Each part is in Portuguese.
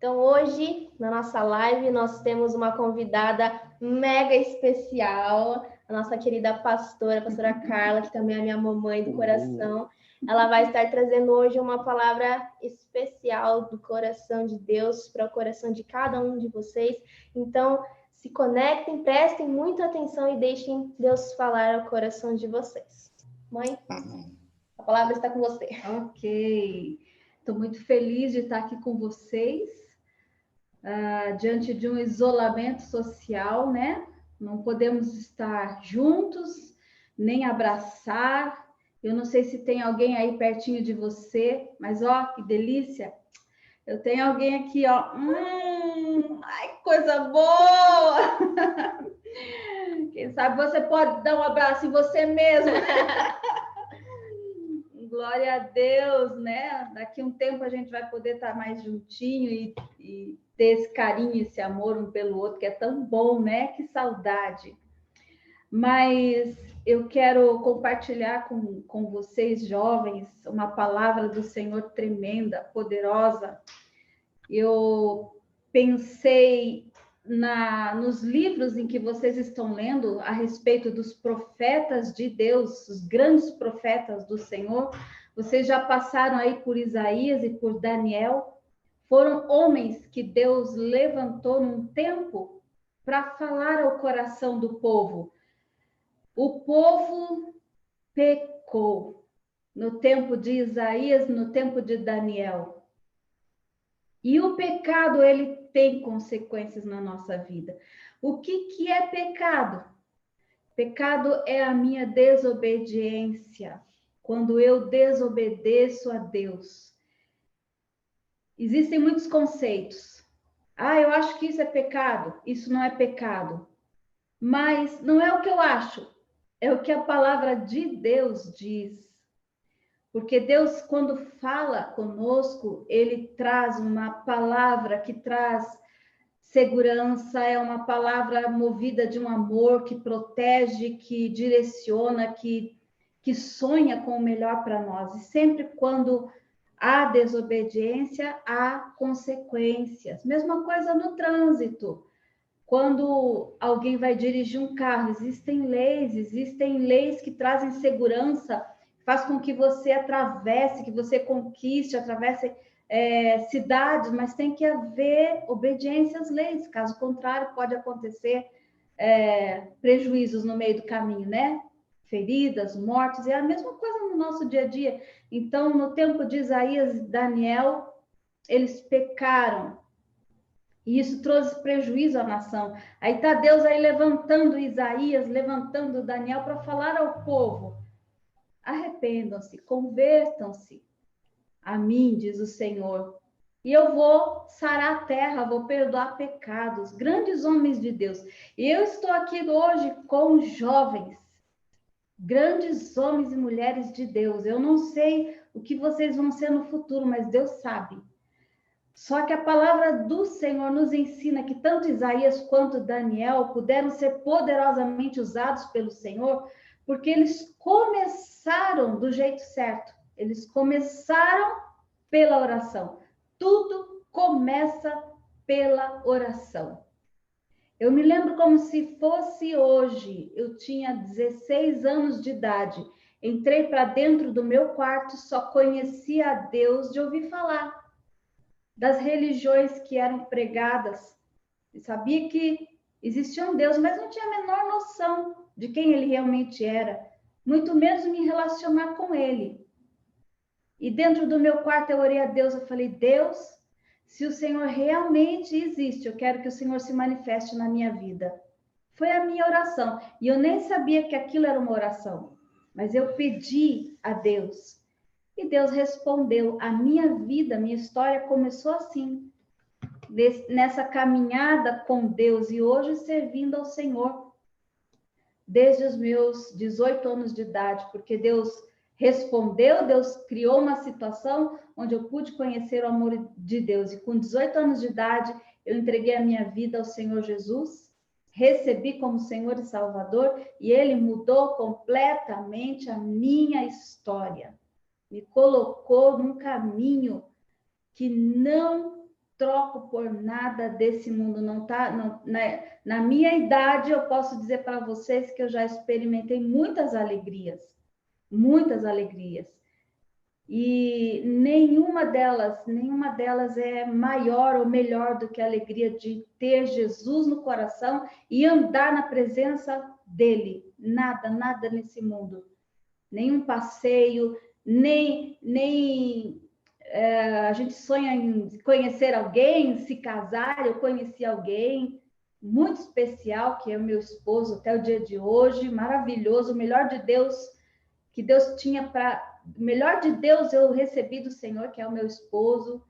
Então, hoje, na nossa live, nós temos uma convidada mega especial, a nossa querida pastora, a pastora Carla, que também é minha mamãe do coração. Ela vai estar trazendo hoje uma palavra especial do coração de Deus para o coração de cada um de vocês. Então, se conectem, prestem muita atenção e deixem Deus falar ao coração de vocês. Mãe, a palavra está com você. Ok. Estou muito feliz de estar aqui com vocês, diante de um isolamento social, né? Não podemos estar juntos, nem abraçar. Eu não sei se tem alguém aí pertinho de você, mas ó, que delícia! Eu tenho alguém aqui, ó. Ai, coisa boa! Quem sabe você pode dar um abraço em você mesmo. Glória a Deus, né? Daqui a um tempo a gente vai poder estar mais juntinho e ter esse carinho, esse amor um pelo outro, que é tão bom, né? Que saudade. Mas eu quero compartilhar com vocês, jovens, uma palavra do Senhor tremenda, poderosa. Eu pensei nos livros em que vocês estão lendo a respeito dos profetas de Deus, os grandes profetas do Senhor. Vocês já passaram aí por Isaías e por Daniel. Foram homens que Deus levantou num tempo para falar ao coração do povo. O povo pecou no tempo de Isaías, no tempo de Daniel. E o pecado, ele tem consequências na nossa vida. O que é pecado? Pecado é a minha desobediência. Quando eu desobedeço a Deus. Existem muitos conceitos. Eu acho que isso é pecado. Isso não é pecado. Mas não é o que eu acho. É o que a palavra de Deus diz. Porque Deus, quando fala conosco, Ele traz uma palavra que traz segurança, é uma palavra movida de um amor que protege, que direciona, que sonha com o melhor para nós. E sempre quando há desobediência, há consequências. Mesma coisa no trânsito. Quando alguém vai dirigir um carro, existem leis que trazem segurança, faz com que você atravesse, que você conquiste, atravesse cidades, mas tem que haver obediência às leis, caso contrário, pode acontecer prejuízos no meio do caminho, né? Feridas, mortes, é a mesma coisa no nosso dia a dia. Então, no tempo de Isaías e Daniel, eles pecaram, e isso trouxe prejuízo à nação. Aí está Deus aí levantando Isaías, levantando Daniel para falar ao povo. Arrependam-se, convertam-se a mim, diz o Senhor. E eu vou sarar a terra, vou perdoar pecados. Grandes homens de Deus. E eu estou aqui hoje com jovens. Grandes homens e mulheres de Deus. Eu não sei o que vocês vão ser no futuro, mas Deus sabe. Só que a palavra do Senhor nos ensina que tanto Isaías quanto Daniel puderam ser poderosamente usados pelo Senhor, porque eles começaram do jeito certo. Eles começaram pela oração. Tudo começa pela oração. Eu me lembro como se fosse hoje. Eu tinha 16 anos de idade. Entrei para dentro do meu quarto, só conhecia a Deus de ouvir falar. Das religiões que eram pregadas. Eu sabia que existia um Deus, mas não tinha a menor noção de quem ele realmente era, muito menos me relacionar com ele. E dentro do meu quarto eu orei a Deus, eu falei, Deus, se o Senhor realmente existe, eu quero que o Senhor se manifeste na minha vida. Foi a minha oração. E eu nem sabia que aquilo era uma oração, mas eu pedi a Deus. E Deus respondeu. A minha vida, minha história começou assim, nessa caminhada com Deus e hoje servindo ao Senhor, desde os meus 18 anos de idade, porque Deus respondeu, Deus criou uma situação onde eu pude conhecer o amor de Deus. E com 18 anos de idade, eu entreguei a minha vida ao Senhor Jesus, recebi como Senhor e Salvador, e Ele mudou completamente a minha história. Me colocou num caminho que não troco por nada desse mundo, não tá? Não, né? Na minha idade, eu posso dizer para vocês que eu já experimentei muitas alegrias, muitas alegrias. E nenhuma delas é maior ou melhor do que a alegria de ter Jesus no coração e andar na presença dele. Nada, nada nesse mundo. Nenhum passeio, nem a gente sonha em conhecer alguém, se casar. Eu conheci alguém muito especial, que é o meu esposo até o dia de hoje, maravilhoso, o melhor de Deus, que Deus tinha para... O melhor de Deus eu recebi do Senhor, que é o meu esposo,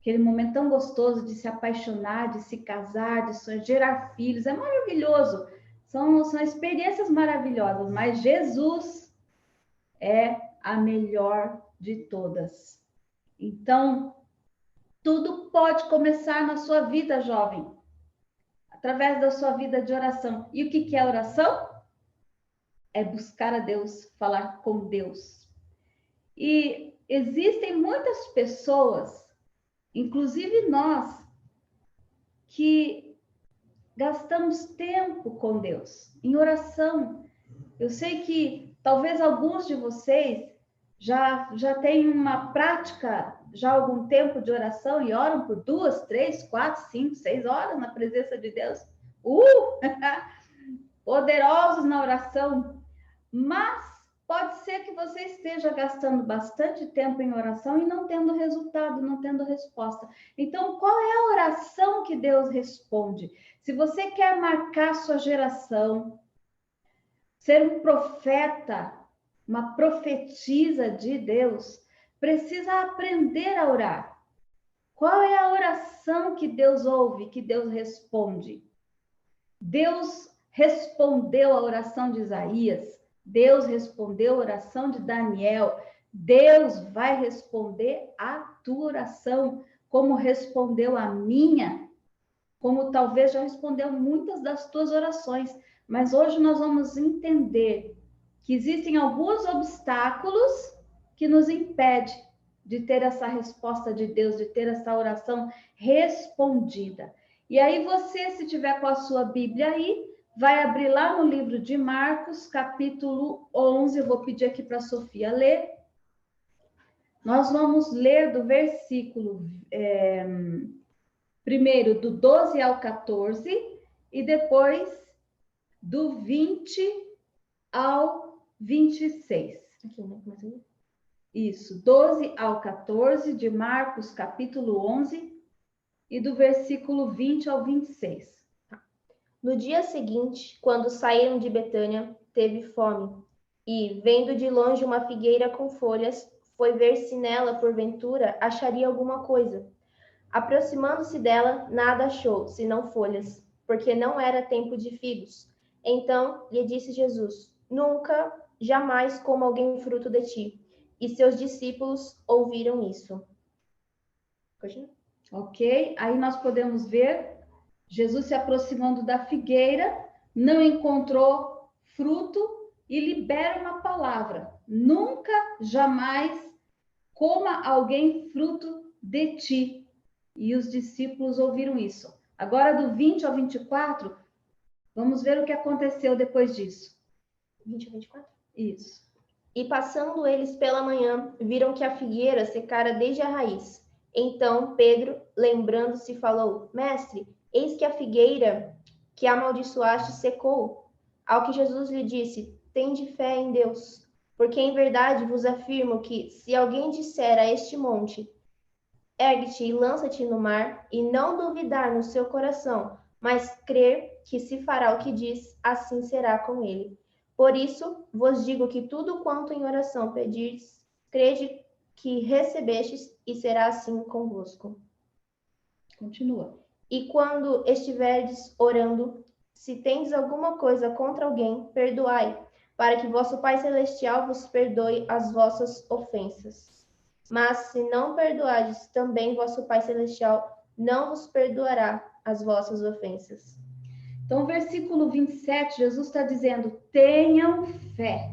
aquele momento tão gostoso de se apaixonar, de se casar, de sonhar, gerar filhos, é maravilhoso. São experiências maravilhosas, mas Jesus é a melhor de todas. Então, tudo pode começar na sua vida, jovem, através da sua vida de oração. E o que é oração? É buscar a Deus, falar com Deus. E existem muitas pessoas, inclusive nós, que gastamos tempo com Deus, em oração. Eu sei que talvez alguns de vocês já têm uma prática, já há algum tempo de oração e oram por 2, 3, 4, 5, 6 horas na presença de Deus. Poderosos na oração. Mas pode ser que você esteja gastando bastante tempo em oração e não tendo resultado, não tendo resposta. Então, qual é a oração que Deus responde? Se você quer marcar sua geração, ser um profeta, uma profetisa de Deus, precisa aprender a orar. Qual é a oração que Deus ouve, que Deus responde? Deus respondeu a oração de Isaías. Deus respondeu a oração de Daniel. Deus vai responder a tua oração, como respondeu a minha, como talvez já respondeu muitas das tuas orações. Mas hoje nós vamos entender que existem alguns obstáculos que nos impedem de ter essa resposta de Deus, de ter essa oração respondida. E aí você, se tiver com a sua Bíblia aí, vai abrir lá no livro de Marcos, capítulo 11. Eu vou pedir aqui para a Sofia ler. Nós vamos ler do versículo, primeiro do 12 ao 14, e depois do 20 ao 26. Aqui, né? Isso, 12 ao 14 de Marcos, capítulo 11, e do versículo 20 ao 26. No dia seguinte, quando saíram de Betânia, teve fome, e, vendo de longe uma figueira com folhas, foi ver se nela, porventura, acharia alguma coisa. Aproximando-se dela, nada achou, senão folhas, porque não era tempo de figos. Então lhe disse Jesus: Nunca, jamais coma alguém fruto de ti. E seus discípulos ouviram isso. Continua. Ok? Aí nós podemos ver Jesus se aproximando da figueira, não encontrou fruto e libera uma palavra: nunca, jamais coma alguém fruto de ti. E os discípulos ouviram isso. Agora, do 20 ao 24, vamos ver o que aconteceu depois disso. 20 ao 24? Isso. E passando eles pela manhã, viram que a figueira secara desde a raiz. Então Pedro, lembrando-se, falou: Mestre, eis que a figueira que amaldiçoaste secou. Ao que Jesus lhe disse: Tende fé em Deus, porque em verdade vos afirmo que, se alguém disser a este monte: Ergue-te e lança-te no mar, e não duvidar no seu coração, mas crer que se fará o que diz, assim será com ele. Por isso vos digo que tudo quanto em oração pedirdes, crede que recebestes, e será assim convosco. Continua. E quando estiverdes orando, se tendes alguma coisa contra alguém, perdoai, para que vosso Pai Celestial vos perdoe as vossas ofensas. Mas se não perdoardes, também vosso Pai Celestial não vos perdoará as vossas ofensas. Então, versículo 27, Jesus está dizendo: tenham fé.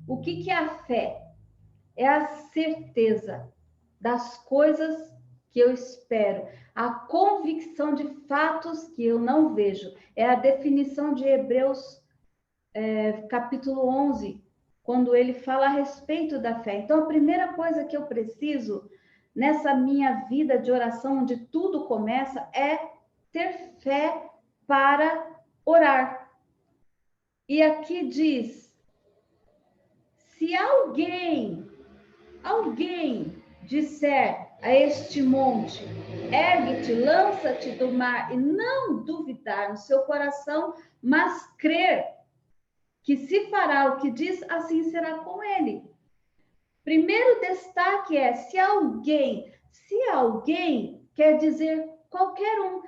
O que é a fé? É a certeza das coisas que eu espero, a convicção de fatos que eu não vejo. É a definição de Hebreus, capítulo 11, quando ele fala a respeito da fé. Então, a primeira coisa que eu preciso nessa minha vida de oração, onde tudo começa, é ter fé para orar. E aqui diz: se alguém disser a este monte, ergue-te, lança-te do mar, e não duvidar no seu coração, mas crer que se fará o que diz, assim será com ele. Primeiro destaque é se alguém quer dizer qualquer um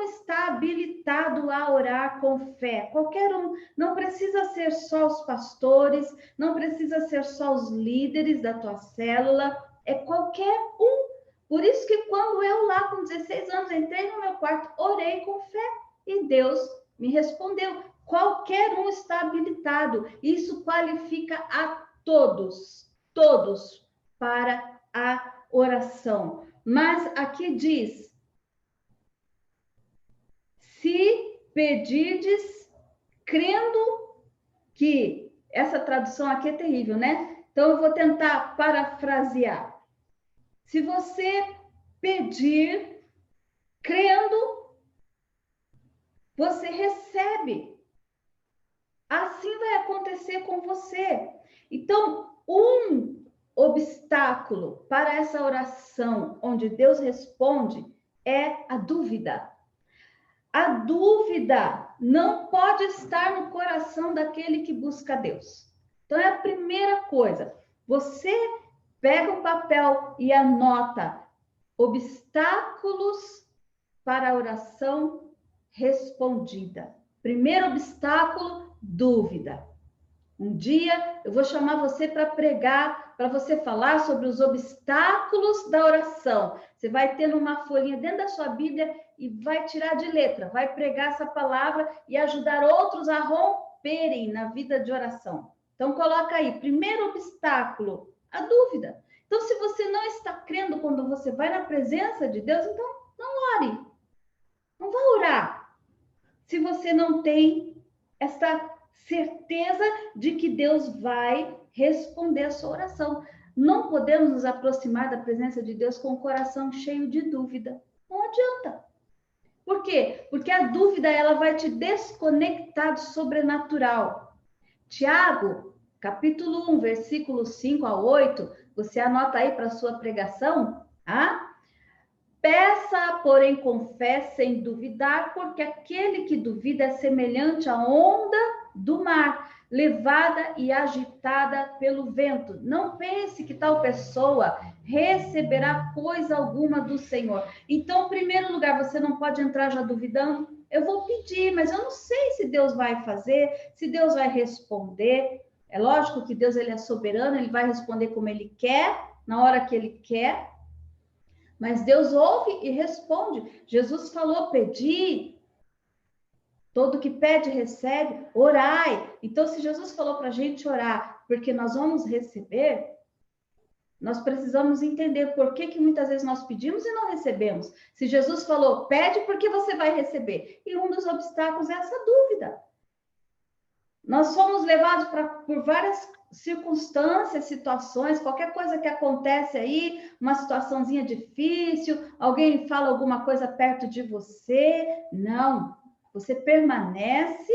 está habilitado a orar com fé, qualquer um, não precisa ser só os pastores, não precisa ser só os líderes da tua célula, é qualquer um. Por isso que quando eu lá com 16 anos entrei no meu quarto, orei com fé e Deus me respondeu. Qualquer um está habilitado. Isso qualifica a todos para a oração. Mas aqui diz: se pedirdes, crendo que... Essa tradução aqui é terrível, né? Então, eu vou tentar parafrasear. Se você pedir, crendo, você recebe. Assim vai acontecer com você. Então, um obstáculo para essa oração, onde Deus responde, é a dúvida. A dúvida não pode estar no coração daquele que busca Deus. Então, é a primeira coisa. Você pega um papel e anota obstáculos para a oração respondida. Primeiro obstáculo, dúvida. Um dia eu vou chamar você para pregar, para você falar sobre os obstáculos da oração. Você vai ter uma folhinha dentro da sua Bíblia e vai tirar de letra, vai pregar essa palavra e ajudar outros a romperem na vida de oração. Então, coloca aí, primeiro obstáculo, a dúvida. Então, se você não está crendo quando você vai na presença de Deus, então não ore. Não vá orar. Se você não tem essa certeza de que Deus vai responder a sua oração. Não podemos nos aproximar da presença de Deus com o coração cheio de dúvida. Não adianta. Por quê? Porque a dúvida ela vai te desconectar do sobrenatural. Tiago, capítulo 1, versículos 5 a 8, você anota aí para a sua pregação, tá? Peça, porém, com fé, sem duvidar, porque aquele que duvida é semelhante à onda do mar, levada e agitada pelo vento. Não pense que tal pessoa receberá coisa alguma do Senhor. Então, em primeiro lugar, você não pode entrar já duvidando. Eu vou pedir, mas eu não sei se Deus vai fazer, se Deus vai responder. É lógico que Deus ele é soberano, ele vai responder como ele quer, na hora que ele quer. Mas Deus ouve e responde. Jesus falou, pedi. Todo que pede, recebe. Orai. Então, se Jesus falou para a gente orar, porque nós vamos receber, nós precisamos entender por que muitas vezes nós pedimos e não recebemos. Se Jesus falou, pede porque você vai receber. E um dos obstáculos é essa dúvida. Nós somos levados por várias circunstâncias, situações, qualquer coisa que acontece aí, uma situaçãozinha difícil, alguém fala alguma coisa perto de você. Não, você permanece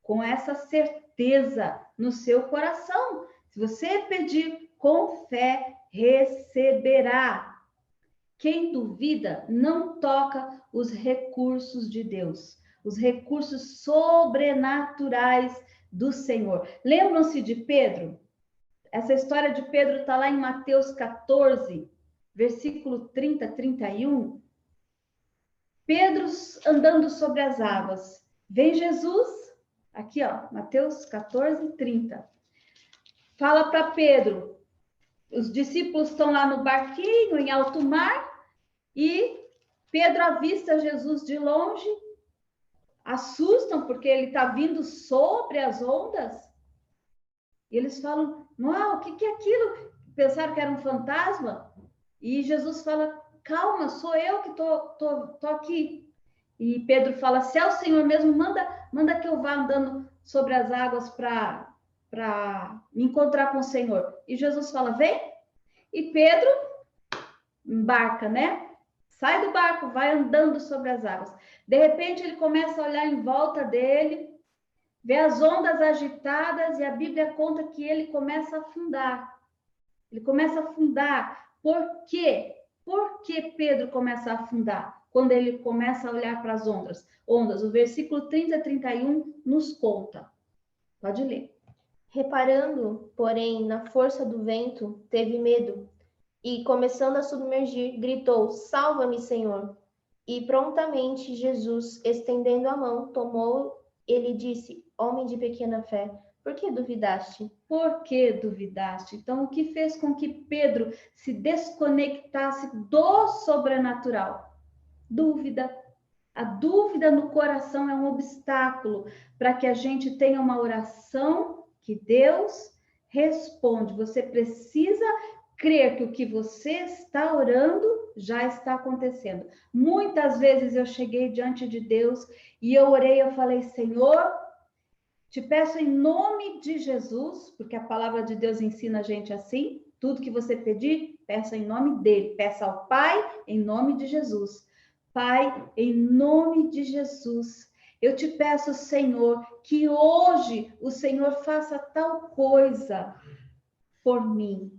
com essa certeza no seu coração. Se você pedir com fé, receberá. Quem duvida não toca os recursos de Deus, os recursos sobrenaturais do Senhor. Lembram-se de Pedro? Essa história de Pedro está lá em Mateus 14, versículo 30, 31. Pedro andando sobre as águas. Vem Jesus, aqui ó, Mateus 14, 30. Fala para Pedro, os discípulos estão lá no barquinho, em alto mar, e Pedro avista Jesus de longe, assustam porque ele está vindo sobre as ondas. E eles falam, não, o que é aquilo? Pensaram que era um fantasma? E Jesus fala, calma, sou eu que tô aqui. E Pedro fala, se é o Senhor mesmo, manda que eu vá andando sobre as águas para me encontrar com o Senhor. E Jesus fala, vem. E Pedro embarca, né? Sai do barco, vai andando sobre as águas. De repente, ele começa a olhar em volta dele, vê as ondas agitadas e a Bíblia conta que ele começa a afundar. Ele começa a afundar. Por quê? Por que Pedro começa a afundar? Quando ele começa a olhar para as ondas. O versículo 30 a 31 nos conta. Pode ler. Reparando, porém, na força do vento, teve medo e, começando a submergir, gritou: Salva-me, Senhor! E prontamente Jesus, estendendo a mão, tomou ele disse: Homem de pequena fé, por que duvidaste? Por que duvidaste? Então, o que fez com que Pedro se desconectasse do sobrenatural? Dúvida. A dúvida no coração é um obstáculo para que a gente tenha uma oração que Deus responde. Você precisa crer que o que você está orando já está acontecendo. Muitas vezes eu cheguei diante de Deus e eu orei, eu falei, Senhor, te peço em nome de Jesus, porque a palavra de Deus ensina a gente assim, tudo que você pedir, peça em nome dele, peça ao Pai em nome de Jesus. Pai, em nome de Jesus, eu te peço, Senhor, que hoje o Senhor faça tal coisa por mim.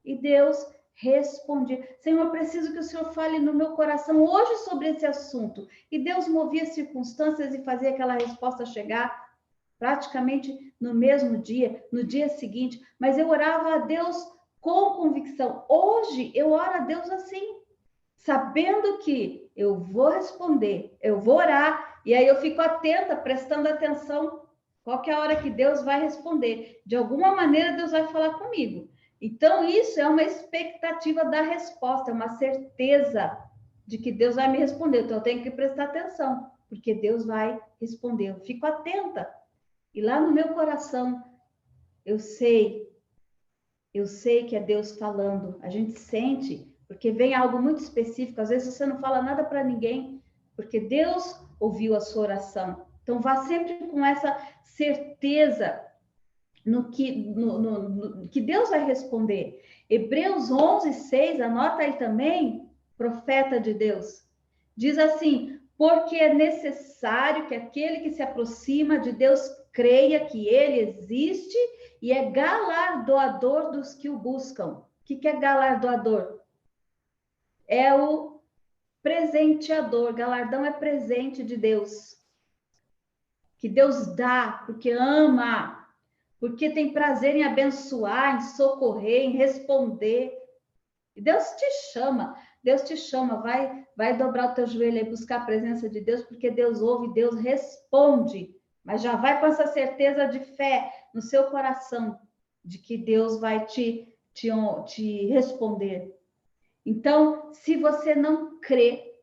E Deus responde, Senhor, preciso que o Senhor fale no meu coração hoje sobre esse assunto. E Deus movia circunstâncias e fazia aquela resposta chegar praticamente no mesmo dia, no dia seguinte, mas eu orava a Deus com convicção. Hoje eu oro a Deus assim, sabendo que eu vou responder, eu vou orar, e aí eu fico atenta, prestando atenção, qual que é a hora que Deus vai responder. De alguma maneira Deus vai falar comigo. Então isso é uma expectativa da resposta, é uma certeza de que Deus vai me responder. Então eu tenho que prestar atenção, porque Deus vai responder. Eu fico atenta. E lá no meu coração, eu sei que é Deus falando. A gente sente, porque vem algo muito específico. Às vezes você não fala nada para ninguém, porque Deus ouviu a sua oração. Então vá sempre com essa certeza no que Deus vai responder. Hebreus 11:6, anota aí também, profeta de Deus. Diz assim: porque é necessário que aquele que se aproxima de Deus creia que ele existe e é galardoador dos que o buscam. O que é galardoador? É o presenteador. Galardão é presente de Deus. Que Deus dá porque ama, porque tem prazer em abençoar, em socorrer, em responder. E Deus te chama, vai dobrar o teu joelho e buscar a presença de Deus, porque Deus ouve, Deus responde. Mas já vai com essa certeza de fé no seu coração, de que Deus vai te responder. Então, se você não crê,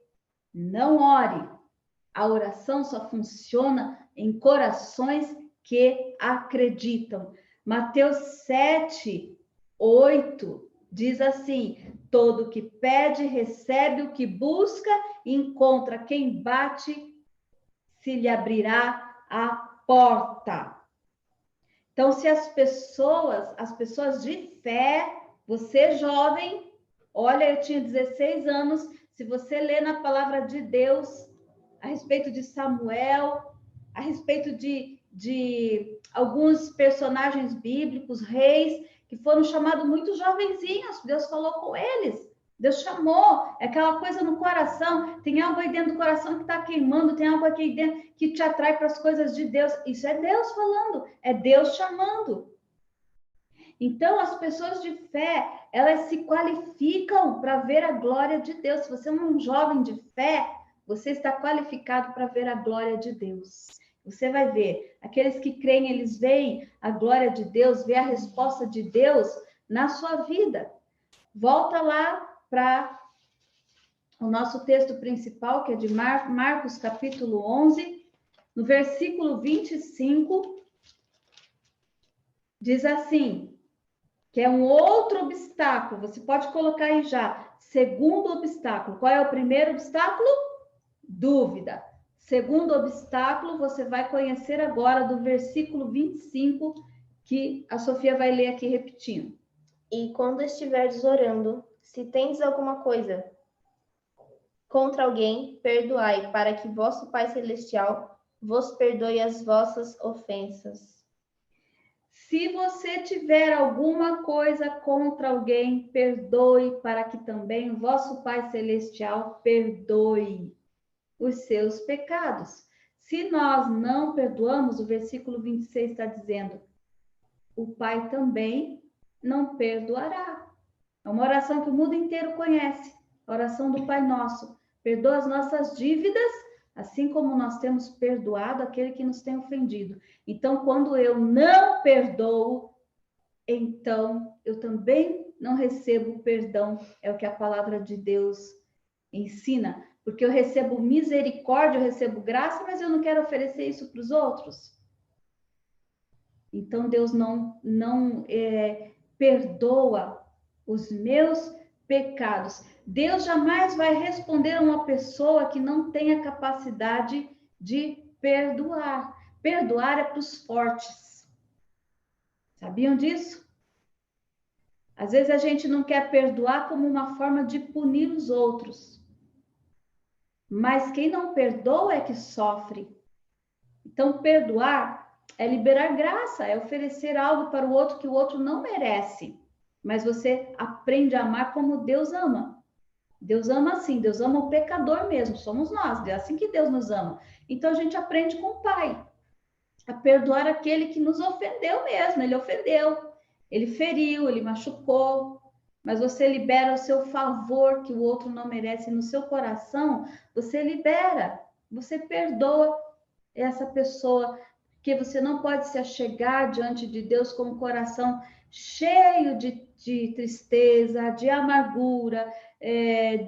não ore. A oração só funciona em corações que acreditam. Mateus 7:8 diz assim: todo que pede, recebe, o que busca, encontra, quem bate, se lhe abrirá a porta. Então, se as pessoas de fé, você jovem, olha, eu tinha 16 anos, se você lê na palavra de Deus a respeito de Samuel, a respeito de alguns personagens bíblicos, reis, que foram chamados muito jovenzinhos, Deus falou com eles, Deus chamou, é aquela coisa no coração, tem algo aí dentro do coração que está queimando, tem algo aqui dentro que te atrai para as coisas de Deus, isso é Deus falando, é Deus chamando. Então, as pessoas de fé, elas se qualificam para ver a glória de Deus. Se você é um jovem de fé, você está qualificado para ver a glória de Deus. Você vai ver, aqueles que creem, eles veem a glória de Deus, vê a resposta de Deus na sua vida. Volta lá para o nosso texto principal, que é de Marcos, capítulo 11, no versículo 25, diz assim: que é um outro obstáculo. Você pode colocar aí já. Segundo obstáculo. Qual é o primeiro obstáculo? Dúvida. Segundo obstáculo, você vai conhecer agora do versículo 25, que a Sofia vai ler aqui repetindo. E quando estiveres orando, se tendes alguma coisa contra alguém, perdoai, para que vosso Pai Celestial vos perdoe as vossas ofensas. Se você tiver alguma coisa contra alguém, perdoe, para que também o vosso Pai Celestial perdoe os seus pecados. Se nós não perdoamos, o versículo 26 está dizendo, o Pai também não perdoará. É uma oração que o mundo inteiro conhece, a oração do Pai Nosso. Perdoa as nossas dívidas, assim como nós temos perdoado aquele que nos tem ofendido. Então, quando eu não perdoo, então eu também não recebo perdão. É o que a palavra de Deus ensina. Porque eu recebo misericórdia, eu recebo graça, mas eu não quero oferecer isso para os outros. Então, Deus não perdoa os meus pecados. Deus jamais vai responder a uma pessoa que não tem a capacidade de perdoar. Perdoar é para os fortes. Sabiam disso? Às vezes a gente não quer perdoar como uma forma de punir os outros. Mas quem não perdoa é que sofre. Então, perdoar é liberar graça, é oferecer algo para o outro que o outro não merece. Mas você aprende a amar como Deus ama. Deus ama assim, Deus ama o pecador mesmo, somos nós, é assim que Deus nos ama. Então, a gente aprende com o Pai a perdoar aquele que nos ofendeu mesmo, ele ofendeu, ele feriu, ele machucou, mas você libera o seu favor que o outro não merece no seu coração, você libera, você perdoa essa pessoa, porque você não pode se achegar diante de Deus com o coração cheio de tristeza, de amargura,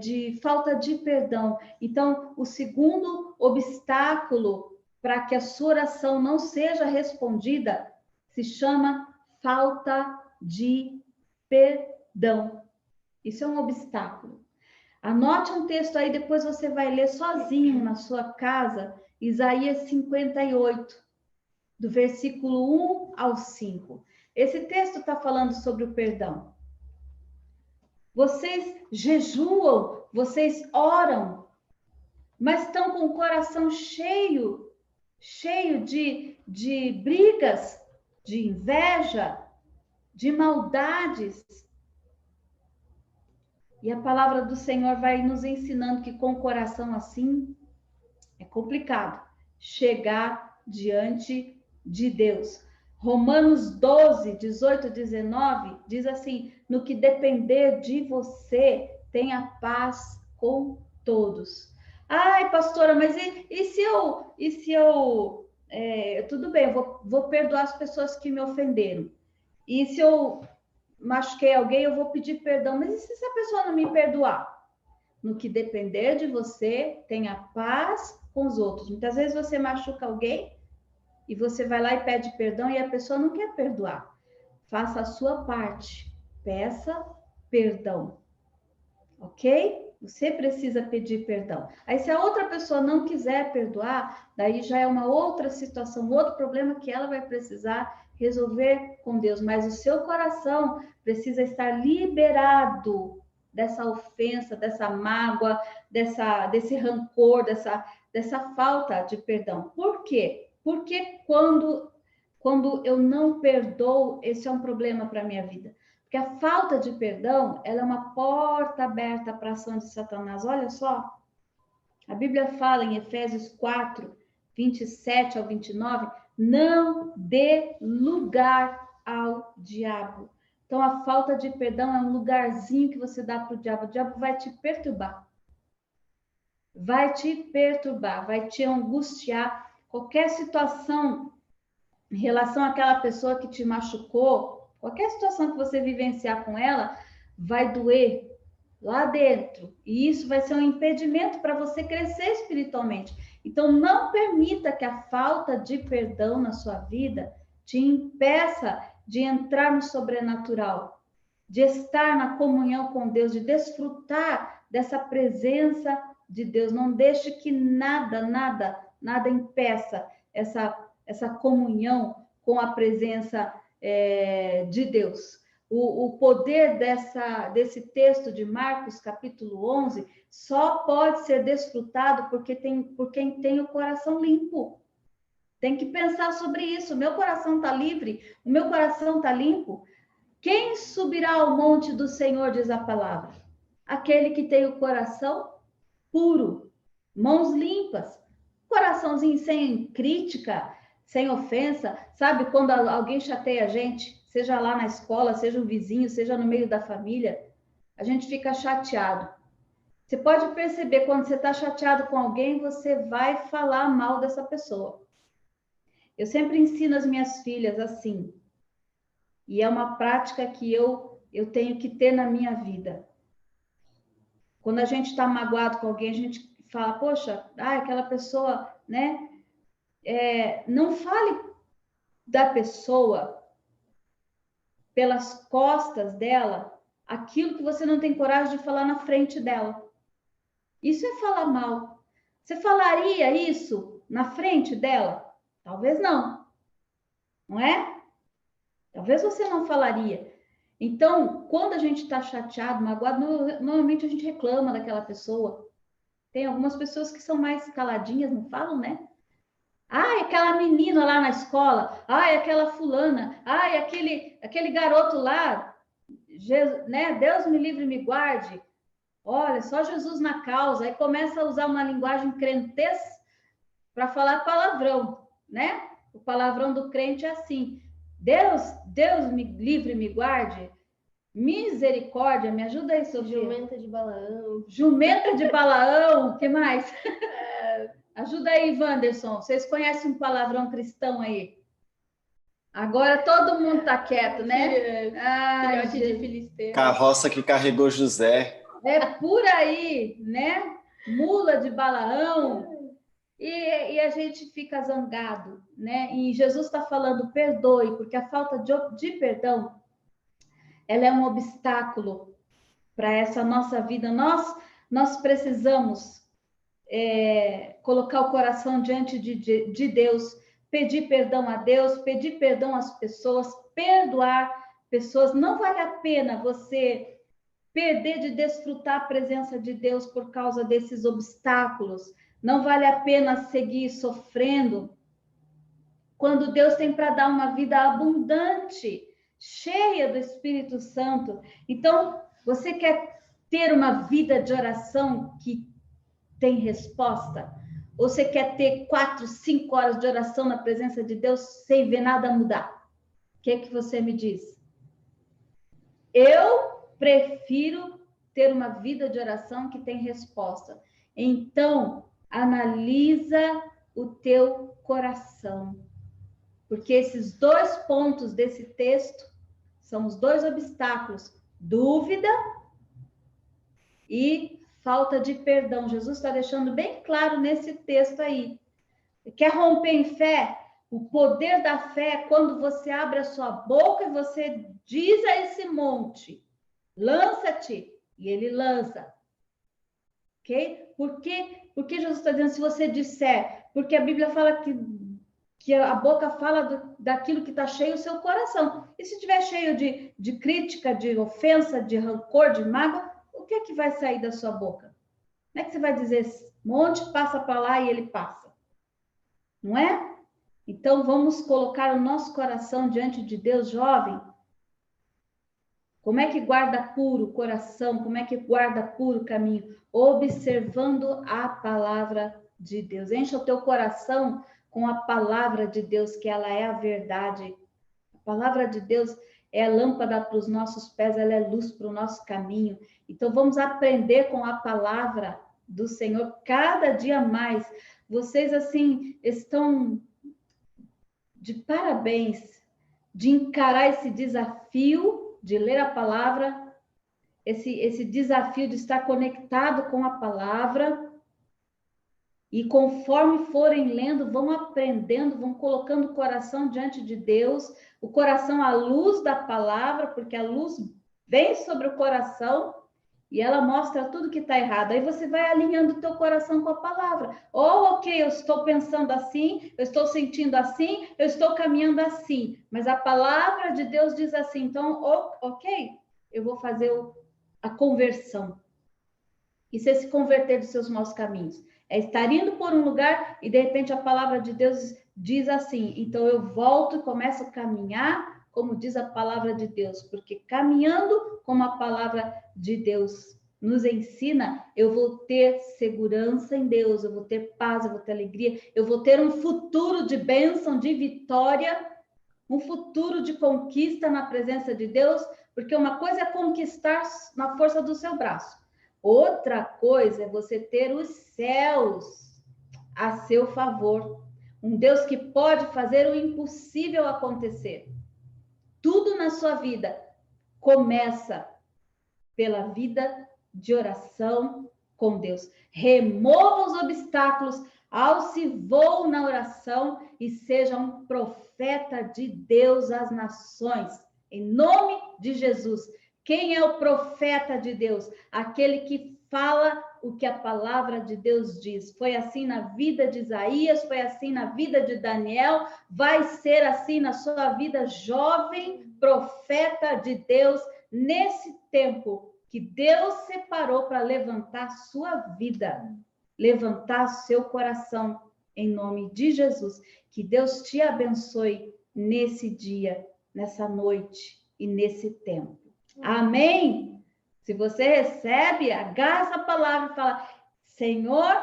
de falta de perdão. Então, o segundo obstáculo para que a sua oração não seja respondida se chama falta de perdão. Isso é um obstáculo. Anote um texto aí, depois você vai ler sozinho na sua casa, Isaías 58, do versículo 1 ao 5. Esse texto está falando sobre o perdão. Vocês jejuam, vocês oram, mas estão com o coração cheio de brigas, de inveja, de maldades. E a palavra do Senhor vai nos ensinando que com o coração assim é complicado chegar diante de Deus. Romanos 12, 18, 19 diz assim: no que depender de você, tenha paz com todos. Ai, pastora, mas e se eu tudo bem, eu vou perdoar as pessoas que me ofenderam. E se eu machuquei alguém, eu vou pedir perdão. Mas e se essa pessoa não me perdoar? No que depender de você, tenha paz com os outros. Muitas vezes você machuca alguém e você vai lá e pede perdão e a pessoa não quer perdoar. Faça a sua parte. Peça perdão. Ok? Você precisa pedir perdão. Aí, se a outra pessoa não quiser perdoar, daí já é uma outra situação, um outro problema que ela vai precisar resolver com Deus. Mas o seu coração precisa estar liberado dessa ofensa, dessa mágoa, desse rancor, dessa falta de perdão. Por quê? Porque quando eu não perdoo, esse é um problema para a minha vida. Porque a falta de perdão, ela é uma porta aberta para a ação de Satanás. Olha só, a Bíblia fala em Efésios 4, 27 ao 29, não dê lugar ao diabo. Então, a falta de perdão é um lugarzinho que você dá para o diabo. O diabo vai te perturbar. Vai te perturbar, vai te angustiar. Qualquer situação em relação àquela pessoa que te machucou, qualquer situação que você vivenciar com ela, vai doer lá dentro. E isso vai ser um impedimento para você crescer espiritualmente. Então, não permita que a falta de perdão na sua vida te impeça de entrar no sobrenatural. de estar na comunhão com Deus, de desfrutar dessa presença de Deus. Não deixe que nada impeça essa comunhão com a presença de Deus. O poder desse texto de Marcos, capítulo 11, só pode ser desfrutado por quem tem o coração limpo. Tem que pensar sobre isso. O meu coração está livre, o meu coração está limpo. Quem subirá ao monte do Senhor, diz a palavra? Aquele que tem o coração puro, mãos limpas, coraçãozinho sem crítica, sem ofensa. Sabe quando alguém chateia a gente, seja lá na escola, seja um vizinho, seja no meio da família, a gente fica chateado. Você pode perceber, quando você está chateado com alguém, você vai falar mal dessa pessoa. Eu sempre ensino as minhas filhas assim, e é uma prática que eu tenho que ter na minha vida. Quando a gente está magoado com alguém, a gente fala, poxa, aquela pessoa, né? Não fale da pessoa pelas costas dela aquilo que você não tem coragem de falar na frente dela. Isso é falar mal. Você falaria isso na frente dela? Talvez não. Não é? Talvez você não falaria. Então, quando a gente está chateado, magoado, normalmente a gente reclama daquela pessoa. Tem algumas pessoas que são mais caladinhas, não falam, né? Aquela menina lá na escola. Aquela fulana. Aquele garoto lá. Né? Deus me livre e me guarde. Olha, só Jesus na causa. Aí começa a usar uma linguagem crentez para falar palavrão, né? O palavrão do crente é assim. Deus me livre e me guarde. Misericórdia, me ajuda aí, Sofia. Jumenta de Balaão. Jumenta de Balaão, o que mais? Ajuda aí, Wanderson. Vocês conhecem um palavrão cristão aí? Agora todo mundo tá quieto, né? Filhote de Filisteu. Carroça que carregou José. É por aí, né? Mula de Balaão. E a gente fica zangado, né? E Jesus está falando, perdoe, porque a falta de perdão, ela é um obstáculo para essa nossa vida. Nós precisamos colocar o coração diante de Deus, pedir perdão a Deus, pedir perdão às pessoas, perdoar pessoas. Não vale a pena você perder de desfrutar a presença de Deus por causa desses obstáculos. Não vale a pena seguir sofrendo quando Deus tem para dar uma vida abundante, cheia do Espírito Santo. Então, você quer ter uma vida de oração que tem resposta? Ou você quer ter 4, 5 horas de oração na presença de Deus sem ver nada mudar? O que é que você me diz? Eu prefiro ter uma vida de oração que tem resposta. Então, analisa o teu coração. Porque esses 2 pontos desse texto são os 2 obstáculos: dúvida e falta de perdão. Jesus está deixando bem claro nesse texto aí. Quer romper em fé? O poder da fé é quando você abre a sua boca e você diz a esse monte, lança-te, e ele lança. Ok? Por que Jesus está dizendo se você disser? Porque a Bíblia fala que a boca fala daquilo que está cheio o seu coração. E se estiver cheio de crítica, de ofensa, de rancor, de mágoa, o que é que vai sair da sua boca? Como é que você vai dizer, monte, passa para lá e ele passa? Não é? Então, vamos colocar o nosso coração diante de Deus, jovem. Como é que guarda puro o coração? Como é que guarda puro o caminho? Observando a palavra de Deus. Encha o teu coração com a palavra de Deus, que ela é a verdade. A palavra de Deus é a lâmpada para os nossos pés, ela é luz para o nosso caminho. Então, vamos aprender com a palavra do Senhor cada dia mais. Vocês, assim, estão de parabéns de encarar esse desafio de ler a palavra, esse desafio de estar conectado com a palavra. E conforme forem lendo, vão aprendendo, vão colocando o coração diante de Deus, o coração à luz da palavra, porque a luz vem sobre o coração e ela mostra tudo que está errado. Aí você vai alinhando o teu coração com a palavra. Ok, eu estou pensando assim, eu estou sentindo assim, eu estou caminhando assim. Mas a palavra de Deus diz assim, então, ok, eu vou fazer a conversão. Isso é se converter dos seus maus caminhos. É estar indo por um lugar e, de repente, a palavra de Deus diz assim. Então, eu volto e começo a caminhar, como diz a palavra de Deus. Porque caminhando como a palavra de Deus nos ensina, eu vou ter segurança em Deus, eu vou ter paz, eu vou ter alegria, eu vou ter um futuro de bênção, de vitória, um futuro de conquista na presença de Deus, porque uma coisa é conquistar na força do seu braço. Outra coisa é você ter os céus a seu favor. Um Deus que pode fazer o impossível acontecer. Tudo na sua vida começa pela vida de oração com Deus. Remova os obstáculos, alce-voe na oração e seja um profeta de Deus às nações. Em nome de Jesus. Quem é o profeta de Deus? Aquele que fala o que a palavra de Deus diz. Foi assim na vida de Isaías, foi assim na vida de Daniel, vai ser assim na sua vida, jovem profeta de Deus, nesse tempo que Deus separou para levantar sua vida, levantar seu coração, em nome de Jesus. Que Deus te abençoe nesse dia, nessa noite e nesse tempo. Amém? Se você recebe, agarra essa palavra e fala: Senhor,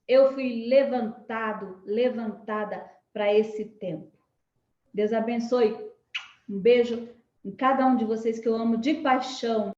eu fui levantada para esse tempo. Deus abençoe. Um beijo em cada um de vocês que eu amo de paixão.